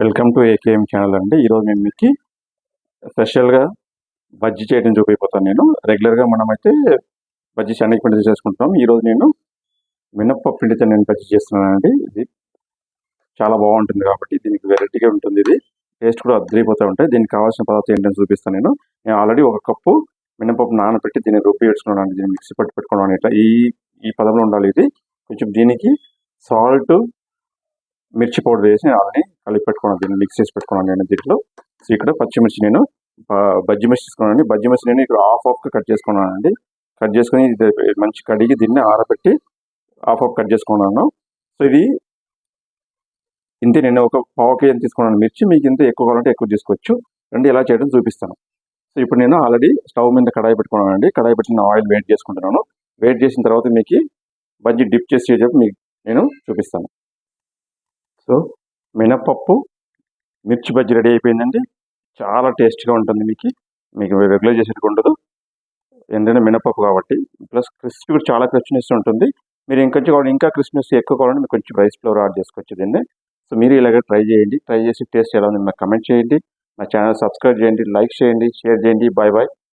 Welcome to AKM channel అండి. ఈరోజు నేను మీకు స్పెషల్గా బజ్జీ చేయడం చూపిపోతాను. నేను రెగ్యులర్గా మనమైతే బజ్జీ శనగపిండితో చేసుకుంటాం. ఈరోజు నేను మినప్పప్పు పిండితో నేను బజ్జీ చేస్తున్నానండి. ఇది చాలా బాగుంటుంది కాబట్టి దీనికి వెరైటీగా ఉంటుంది. ఇది టేస్ట్ కూడా అద్దరిపోతూ ఉంటాయి. దీనికి కావాల్సిన పదార్థం ఏంటని చూపిస్తాను. నేను ఆల్రెడీ 1 కప్పు మినపప్పు నానబెట్టి దీన్ని రుబ్బి పెట్టుకున్నాను. దీన్ని మిక్సీ పట్టి పెట్టుకున్నాను. ఇట్లా ఈ పదంలో ఉండాలి. ఇది కొంచెం దీనికి సాల్ట్, మిర్చి పౌడర్ వేసి ఆల్రెడీ కలిపి పెట్టుకున్నాను. దీన్ని మిక్స్ చేసి పెట్టుకున్నాను నేను దీంట్లో. సో ఇక్కడ పచ్చిమిర్చి నేను బజ్జీ మిర్చి తీసుకున్నాను. బజ్జీ మిర్చి నేను ఇక్కడ హాఫ్ కట్ చేసుకున్నానండి. కట్ చేసుకుని ఇది మంచి కడిగి దీన్ని ఆరబెట్టి హాఫ్ కట్ చేసుకున్నాను. సో ఇది ఇంతే. నేను ఒక పావు కేజీ తీసుకున్నాను మిర్చి. మీకు ఇంత ఎక్కువ కావాలంటే ఎక్కువ తీసుకోవచ్చు. రండి ఎలా చేయడం చూపిస్తాను. సో ఇప్పుడు నేను ఆల్రెడీ స్టవ్ మీద కడాయి పెట్టుకున్నానండి. కడాయి పెట్టిన ఆయిల్ వేట్ చేసుకుంటున్నాను. వేట్ చేసిన తర్వాత మీకు బజ్జీ డిప్ చేసి మీకు నేను చూపిస్తాను. సో మినపప్పు మిర్చి బజ్జీ రెడీ అయిపోయిందండి. చాలా టేస్ట్గా ఉంటుంది. మీకు రెగ్యులర్ చేసేట్టుగా ఉండదు. ఏంటంటే మినపప్పు కాబట్టి ప్లస్ క్రిస్పీ కూడా చాలా క్రిస్పీనెస్ ఉంటుంది. మీరు ఇంకా క్రిస్పీనెస్ ఎక్కువ కావాలంటే మీరు కొంచెం రైస్ ఫ్లేవర్ యాడ్ చేసుకోవచ్చు దీన్ని. సో మీరు ఇలాగే ట్రై చేయండి. ట్రై చేసి టేస్ట్ ఎలా ఉంది నాకు కమెంట్ చేయండి. నా ఛానల్ సబ్స్క్రైబ్ చేయండి, లైక్ చేయండి, షేర్ చేయండి. Bye bye.